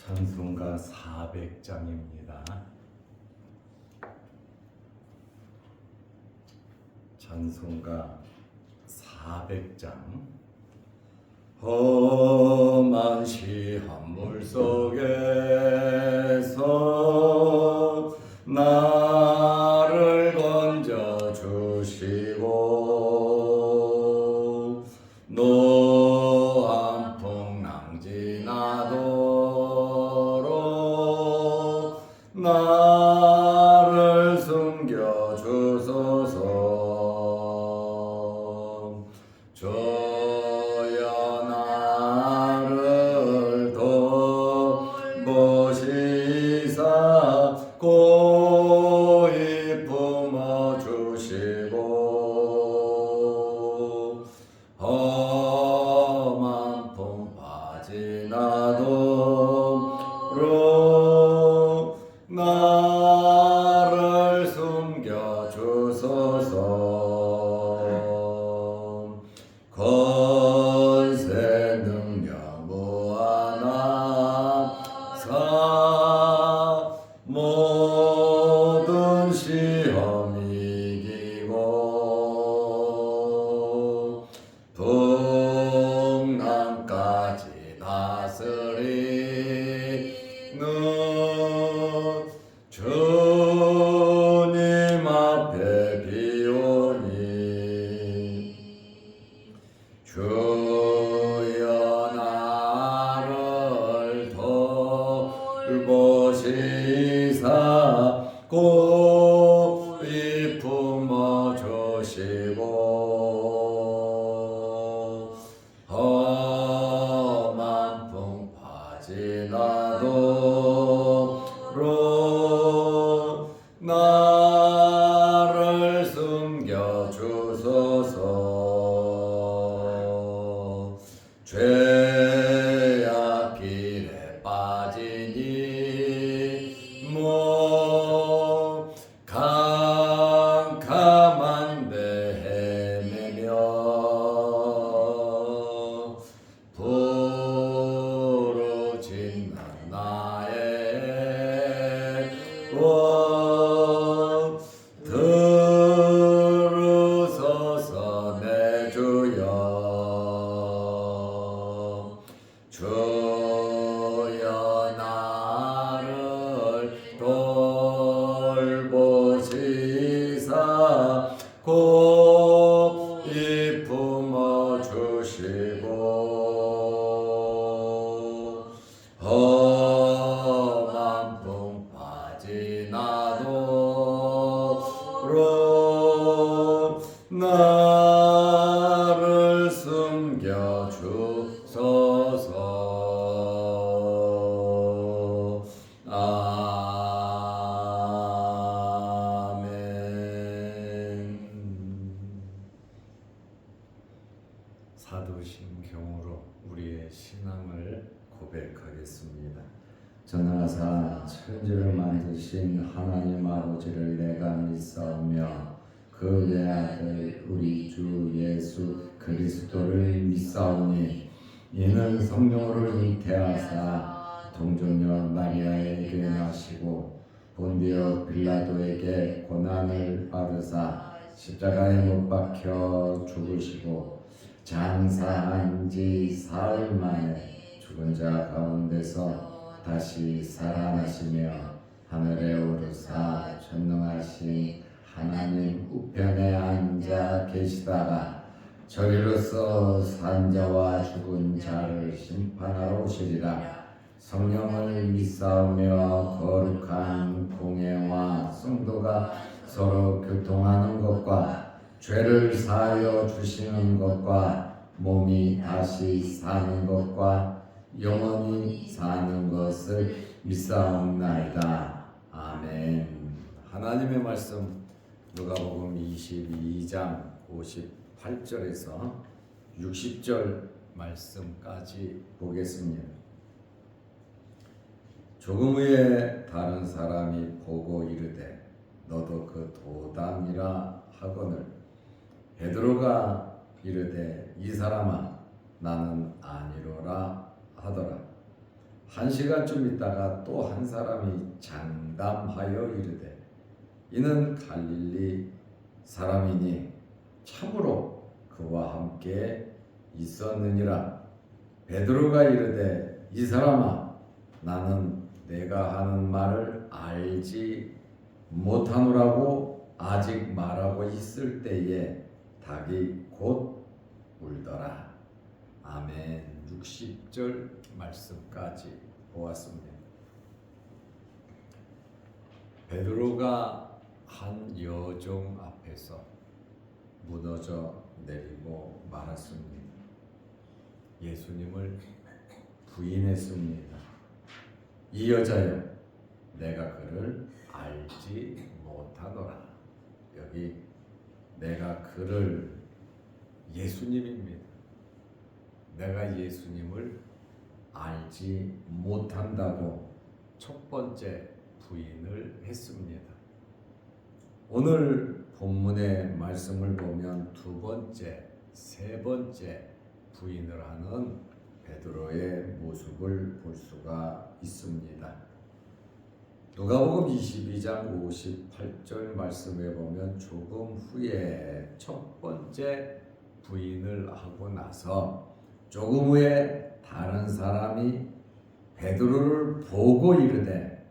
찬송가 400장입니다. 찬송가 400장. 험한 시한물 속에서 나를 건져 주시고 노한 풍랑 지나도록 나를 숨겨 주소서. 주여 나를 돌보시사 고이 품어주시고 험한 풍파 지나도록 나를 숨겨 주소서. 권세 능력 무한하사 모든 시험 이기고 풍랑까지 다스리는 주님 앞에 비오니 주여 나를 돌보시사 고이 품어주시고 험한 풍파 지나도록 나를 숨겨 주소서. 죄악 길에 빠지니 뭐 캄캄한 데 헤매며 부르짖는 나의 원 들으소서 내 주여. 주여 나를 돌보시사 고이 품어주시고 험한 풍파 지나도록 나를 숨겨 주소서. 아멘. 사도신경으로 우리의 신앙을 고백하겠습니다. 전하사 천지를 만드신 하나님 아버지를 내가 믿사오며 그 외아들 우리 주 예수 그리스도를 믿사오니 이는 성령으로 잉태하사 동정녀 마리아에게 나시고 본디오 빌라도에게 고난을 받으사 십자가에 못 박혀 죽으시고 장사한 지 사흘 만에 죽은 자 가운데서 다시 살아나시며 하늘에 오르사 전능하신 하나님 우편에 앉아 계시다가 저리로서 산 자와 죽은 자를 심판하러 오시리라. 성령을 믿사오며 거룩한 공예와 성도가 서로 교통하는 것과 죄를 사하여 주시는 것과 몸이 다시 사는 것과 영원히 사는 것을 믿사옵나이다. 아멘. 하나님의 말씀 누가복음 22장 58절에서 60절 말씀까지 보겠습니다. 조금 후에 다른 사람이 보고 이르되 너도 그 도당이라 하거늘 베드로가 이르되 이 사람아 나는 아니로라 하더라. 1시간쯤 있다가 또 한 사람이 장담하여 이르되 이는 갈릴리 사람이니 참으로 그와 함께 있었느니라. 베드로가 이르되 이 사람아 나는 내가 하는 말을 알지 못하노라고 아직 말하고 있을 때에 닭이 곧 울더라. 아멘. 60절 말씀까지 보았습니다. 베드로가 한 여종 앞에서 무너져 내리고 말았습니다. 예수님을 부인했습니다. 이 여자여 내가 그를 알지 못하노라. 여기 내가 그를 예수님입니다. 내가 예수님을 알지 못한다고 첫 번째 부인을 했습니다. 오늘 본문의 말씀을 보면 두 번째, 세 번째 부인을 하는 베드로의 모습을 볼 수가 있습니다. 누가복음 22장 58절 말씀에 보면 조금 후에 첫 번째 부인을 하고 나서 조금 후에 다른 사람이 베드로를 보고 이르되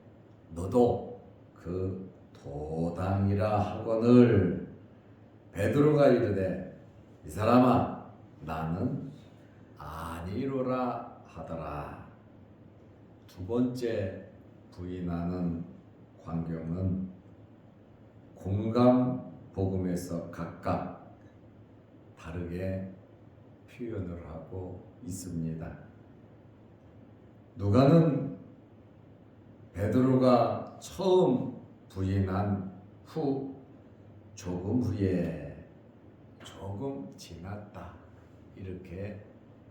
너도 그 도당이라 하거늘 베드로가 이르되 이 사람아 나는 아니로라 하더라. 두 번째 부인하는 광경은 공감 복음에서 각각 다르게 표현을 하고 있습니다. 누가는 베드로가 처음 부인한 후 조금 후에 조금 지났다 이렇게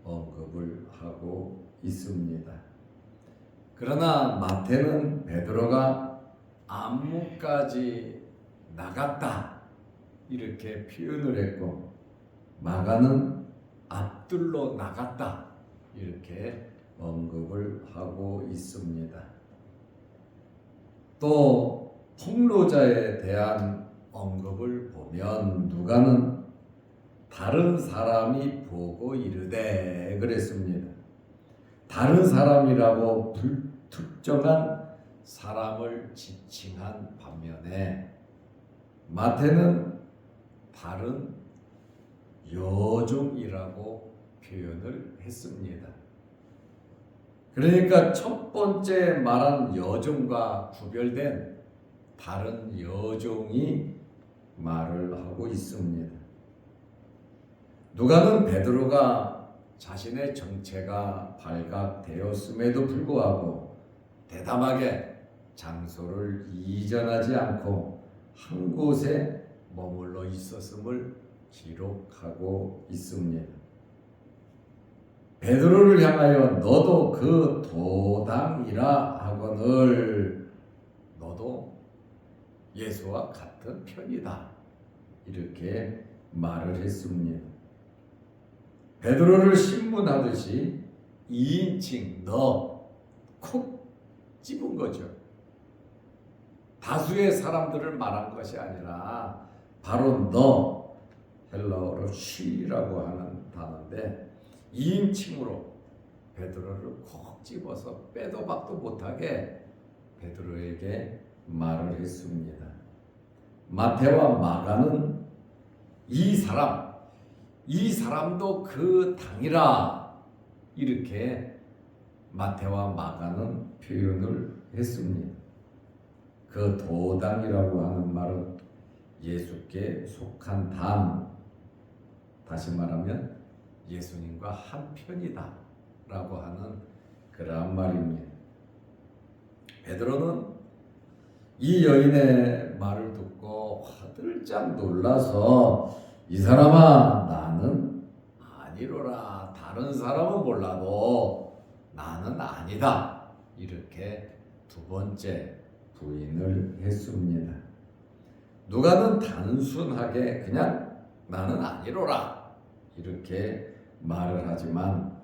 언급을 하고 있습니다. 그러나 마태는 베드로가 안무까지 나갔다 이렇게 표현을 했고 마가는 앞들로 나갔다 이렇게 언급을 하고 있습니다. 또 폭로자에 대한 언급을 보면 누가는 다른 사람이 보고 이르되 그랬습니다. 다른 사람이라고 불특정한 사람을 지칭한 반면에 마태는 다른 여종이라고 표현을 했습니다. 그러니까 첫 번째 말한 여종과 구별된 다른 여종이 말을 하고 있습니다. 누가는 베드로가 자신의 정체가 발각되었음에도 불구하고 대담하게 장소를 이전하지 않고 한 곳에 머물러 있었음을 기록하고 있습니다. 베드로를 향하여 너도 그 도당이라 하거늘 너도 예수와 같은 편이다 이렇게 말을 했습니다. 베드로를 신문하듯이 2인칭 너 콕 집은 거죠. 다수의 사람들을 말한 것이 아니라 바로 너 헬라어로 she라고 하는 단어인데 2인칭으로 베드로를 콕 집어서 빼도 박도 못하게 베드로에게 말을 했습니다. 마태와 마가는 이 사람도 그 당이라 이렇게 마태와 마가는 표현을 했습니다. 그 도당이라고 하는 말은 예수께 속한 당, 다시 말하면 예수님과 한 편이다 라고 하는 그러한 말입니다. 베드로는 이 여인의 말을 듣고 화들짝 놀라서 이 사람아 나는 아니로라. 다른 사람은 몰라도 나는 아니다. 이렇게 두 번째 부인을 했습니다. 누가는 단순하게 그냥 나는 아니로라 이렇게 말을 하지만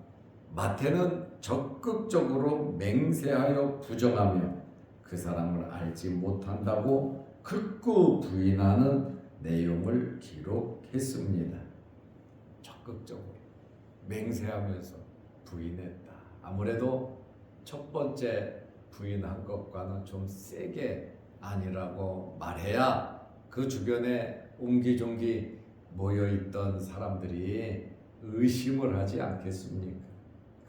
마태는 적극적으로 맹세하여 부정하며 그 사람을 알지 못한다고 극구 부인하는 내용을 기록했습니다. 적극적으로 맹세하면서 부인했다. 아무래도 첫 번째 부인한 것과는 좀 세게 아니라고 말해야 그 주변에 옹기종기 모여있던 사람들이 의심을 하지 않겠습니까?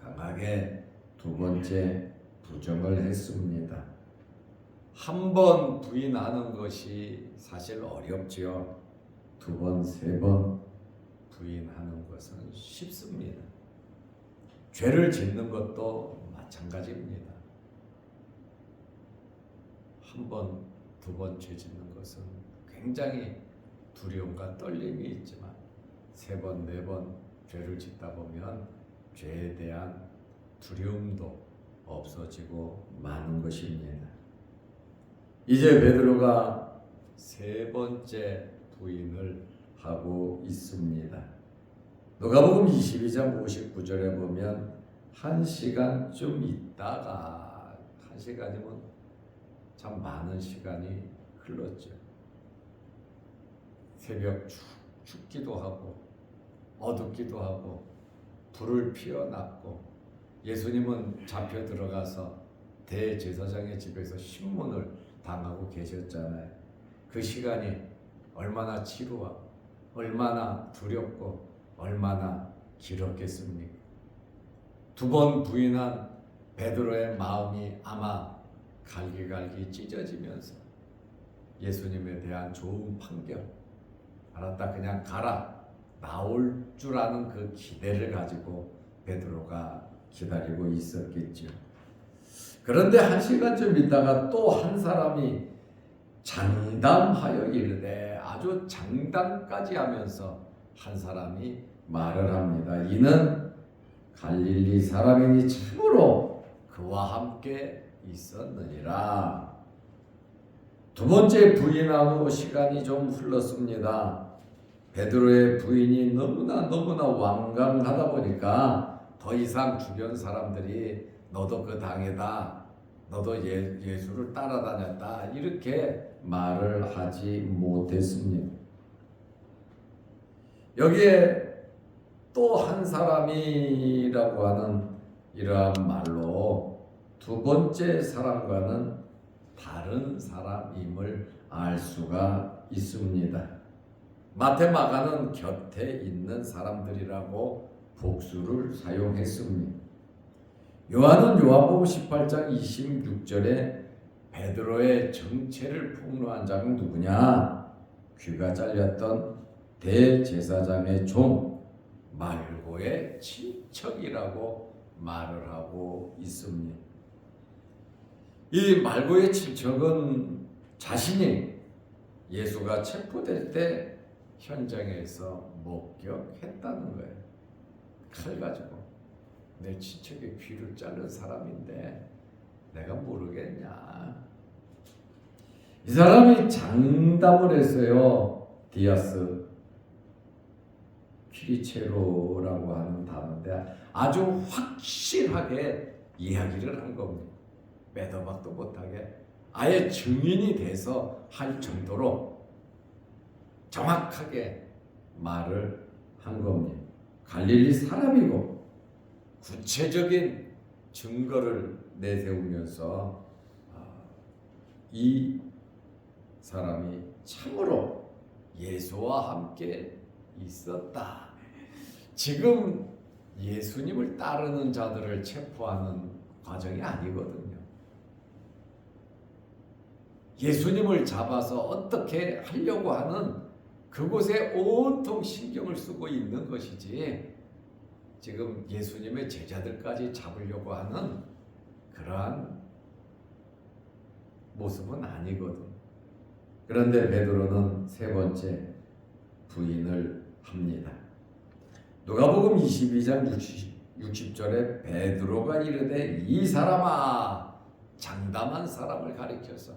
강하게 두 번째 부정을 했습니다. 한 번 부인하는 것이 사실 어렵지요. 두 번, 세 번 부인하는 것은 쉽습니다. 죄를 짓는 것도 마찬가지입니다. 한 번, 두 번 죄 짓는 것은 굉장히 두려움과 떨림이 있지만 세 번, 네 번 죄를 짓다 보면 죄에 대한 두려움도 없어지고 마는 것입니다. 이제 베드로가 세 번째 부인을 하고 있습니다. 누가복음 22장 59절에 보면 1시간쯤 있다가 1시간이면 참 많은 시간이 흘렀죠. 새벽 춥기도 하고 어둡기도 하고 불을 피워놨고 예수님은 잡혀 들어가서 대제사장의 집에서 신문을 당하고 계셨잖아요. 그 시간이 얼마나 지루하고 얼마나 두렵고 얼마나 길었겠습니까? 두 번 부인한 베드로의 마음이 아마 갈기갈기 찢어지면서 예수님에 대한 좋은 판결, 알았다 그냥 가라, 나올 줄 아는 그 기대를 가지고 베드로가 기다리고 있었겠죠. 그런데 1시간쯤 있다가 또 한 사람이 장담하여 이르되, 아주 장담까지 하면서 한 사람이 말을 합니다. 이는 갈릴리 사람이니 참으로 그와 함께 있었느니라. 두 번째 부인한 후 시간이 좀 흘렀습니다. 베드로의 부인이 너무나 완강하다 보니까 더 이상 주변 사람들이 너도 그 당이다, 너도 예수를 따라다녔다, 이렇게 말을 하지 못했습니다. 여기에 또 한 사람이라고 하는 이러한 말로 두 번째 사람과는 다른 사람임을 알 수가 있습니다. 마태, 마가는 곁에 있는 사람들이라고 복수를 사용했습니다. 요한은 요한복음 18장 26절에 베드로의 정체를 폭로한 자는 누구냐? 귀가 잘렸던 대제사장의 종 말고의 친척이라고 말을 하고 있습니다. 이 말고의 친척은 자신이 예수가 체포될 때 현장에서 목격했다는 거예요. 칼 가지고 내 친척의 귀를 자른 사람인데 내가 모르겠냐. 이 사람이 장담을 했어요. 디아스 퀴리체로라고 하는 단어인데 아주 확실하게 이야기를 한 겁니다. 빼도 박도 못하게 아예 증인이 돼서 할 정도로 정확하게 말을 한 겁니다. 갈릴리 사람이고 구체적인 증거를 내세우면서 이 사람이 참으로 예수와 함께 있었다. 지금 예수님을 따르는 자들을 체포하는 과정이 아니거든요. 예수님을 잡아서 어떻게 하려고 하는 그곳에 온통 신경을 쓰고 있는 것이지, 지금 예수님의 제자들까지 잡으려고 하는 그러한 모습은 아니거든. 그런데 베드로는 세 번째 부인을 합니다. 누가복음 22장 60절에 베드로가 이르되 이 사람아, 장담한 사람을 가리켜서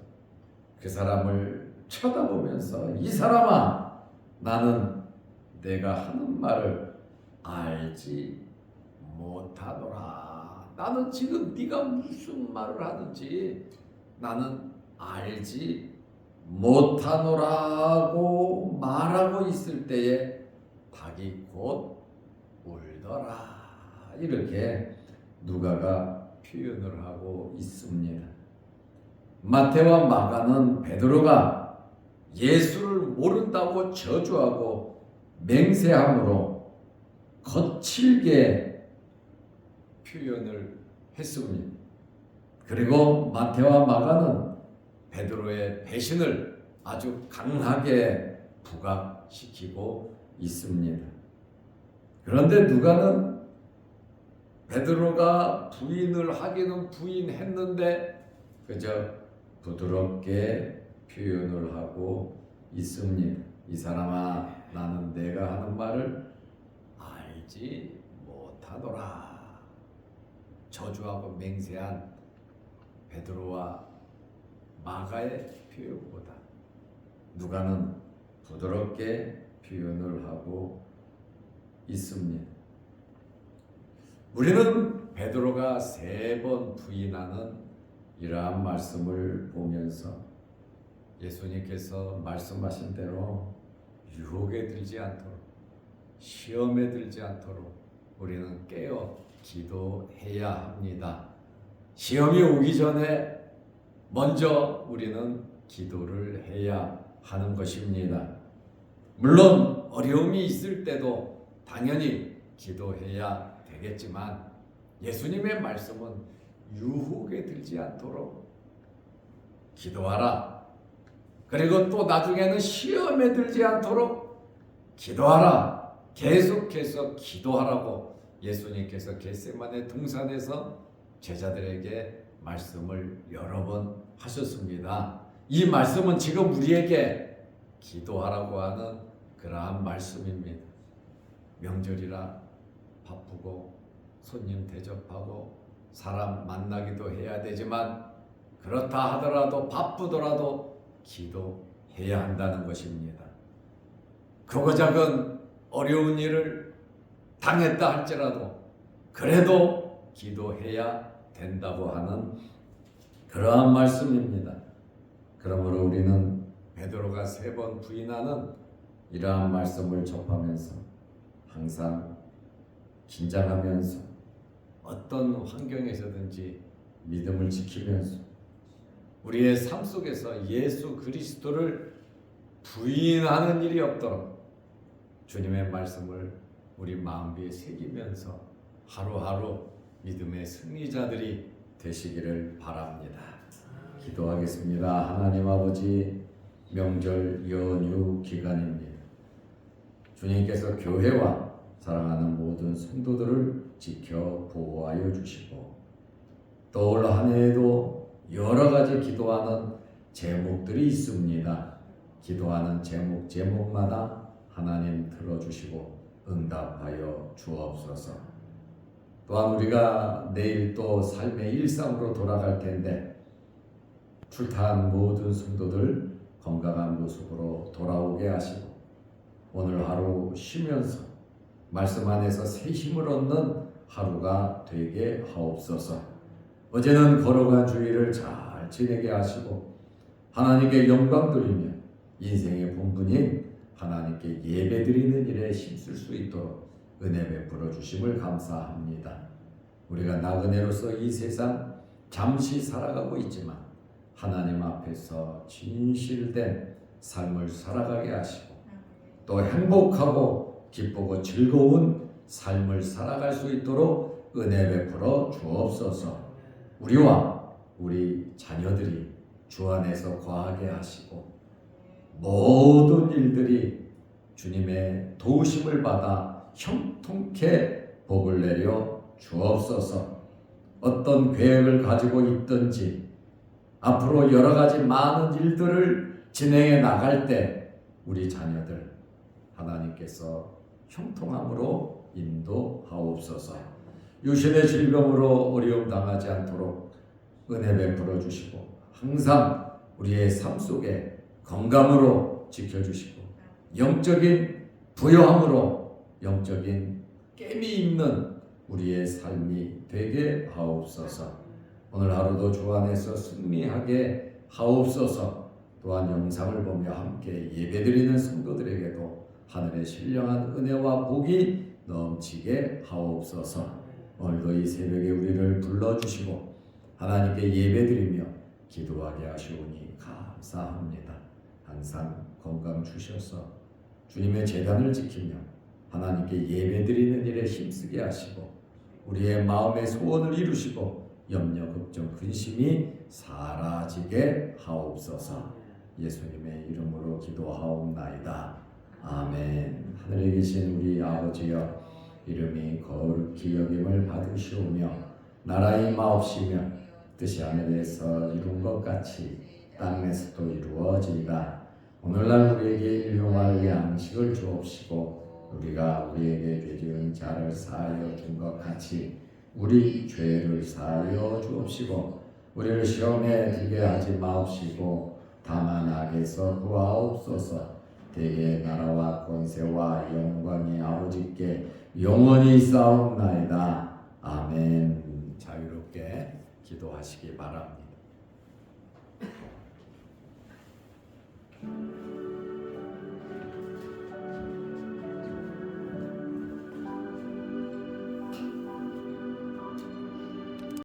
그 사람을 쳐다보면서 이 사람아, 나는 내가 하는 말을 알지 못하노라. 나는 지금 네가 무슨 말을 하는지 나는 알지 못하노라고 말하고 있을 때에 닭이 곧 울더라. 이렇게 누가가 표현을 하고 있습니다. 마태와 마가는 베드로가 예수를 모른다고 저주하고 맹세함으로 거칠게 표현을 했습니다. 그리고 마태와 마가는 베드로의 배신을 아주 강하게 부각시키고 있습니다. 그런데 누가는 베드로가 부인을 하기는 부인했는데 그저 부드럽게 표현을 하고 있습니다. 이 사람아, 나는 내가 하는 말을 알지 못하노라. 저주하고 맹세한 베드로와 마가의 표현보다 누가는 부드럽게 표현을 하고 있습니다. 우리는 베드로가 3번 부인하는 이러한 말씀을 보면서 예수님께서 말씀하신 대로 유혹에 들지 않도록, 시험에 들지 않도록 우리는 깨어 기도해야 합니다. 시험이 오기 전에 먼저 우리는 기도를 해야 하는 것입니다. 물론 어려움이 있을 때도 당연히 기도해야 되겠지만 예수님의 말씀은 유혹에 들지 않도록 기도하라. 그리고 또 나중에는 시험에 들지 않도록 기도하라. 계속해서 기도하라고 예수님께서 겟세마네 동산에서 제자들에게 말씀을 여러 번 하셨습니다. 이 말씀은 지금 우리에게 기도하라고 하는 그러한 말씀입니다. 명절이라 바쁘고 손님 대접하고 사람 만나기도 해야 되지만 그렇다 하더라도 바쁘더라도 기도해야 한다는 것입니다. 크고 작은 어려운 일을 당했다 할지라도 그래도 기도해야 된다고 하는 그러한 말씀입니다. 그러므로 우리는 베드로가 3번 부인하는 이러한 말씀을 접하면서 항상 긴장하면서 어떤 환경에서든지 믿음을 지키면서 우리의 삶 속에서 예수 그리스도를 부인하는 일이 없도록 주님의 말씀을 우리 마음비에 새기면서 하루하루 믿음의 승리자들이 되시기를 바랍니다. 기도하겠습니다. 하나님 아버지, 명절 연휴 기간입니다. 주님께서 교회와 사랑하는 모든 성도들을 지켜 보호하여 주시고 또 올 한 해에도 여러 가지 기도하는 제목들이 있습니다. 기도하는 제목마다 하나님 들어주시고 응답하여 주옵소서. 또한 우리가 내일 또 삶의 일상으로 돌아갈 텐데 출타한 모든 성도들 건강한 모습으로 돌아오게 하시고 오늘 하루 쉬면서 말씀 안에서 새 힘을 얻는 하루가 되게 하옵소서. 어제는 걸어간 주일을 잘 지내게 하시고 하나님께 영광 돌리며 인생의 본분인 하나님께 예배드리는 일에 힘쓸 수 있도록 은혜 베풀어 주심을 감사합니다. 우리가 나그네로서 이 세상 잠시 살아가고 있지만 하나님 앞에서 진실된 삶을 살아가게 하시고 또 행복하고 기쁘고 즐거운 삶을 살아갈 수 있도록 은혜 베풀어 주옵소서. 우리와 우리 자녀들이 주 안에서 거하게 하시고 모든 일들이 주님의 도우심을 받아 형통케 복을 내려 주옵소서. 어떤 계획을 가지고 있든지 앞으로 여러 가지 많은 일들을 진행해 나갈 때 우리 자녀들 하나님께서 형통함으로 인도하옵소서. 유신의 질병으로 어려움 당하지 않도록 은혜 베풀어 주시고 항상 우리의 삶 속에 건강으로 지켜주시고 영적인 부요함으로 영적인 깨미 있는 우리의 삶이 되게 하옵소서. 오늘 하루도 주 안에서 승리하게 하옵소서. 또한 영상을 보며 함께 예배드리는 성도들에게도 하늘의 신령한 은혜와 복이 넘치게 하옵소서. 오늘도 이 새벽에 우리를 불러주시고 하나님께 예배드리며 기도하게 하시오니 감사합니다. 항상 건강 주셔서 주님의 제단을 지키며 하나님께 예배드리는 일에 힘쓰게 하시고 우리의 마음의 소원을 이루시고 염려, 걱정, 근심이 사라지게 하옵소서. 예수님의 이름으로 기도하옵나이다. 아멘. 하늘에 계신 우리 아버지여, 이름이 거룩히 여김을 받으시오며 나라의 마옵시며 뜻이 하늘에서 이룬 것 같이 땅에서도 이루어지이다. 오늘날 우리에게 일용할 양식을 주옵시고 우리가 우리에게 죄 지은 자를 사하여 준 것 같이 우리 죄를 사하여 주옵시고 우리를 시험에 들게 하지 마옵시고 다만 악에서 구하옵소서. 대개 나라와 권세와 영광이 아버지께 영원히 싸움나이다. 아멘. 자유롭게 기도하시기 바랍니다.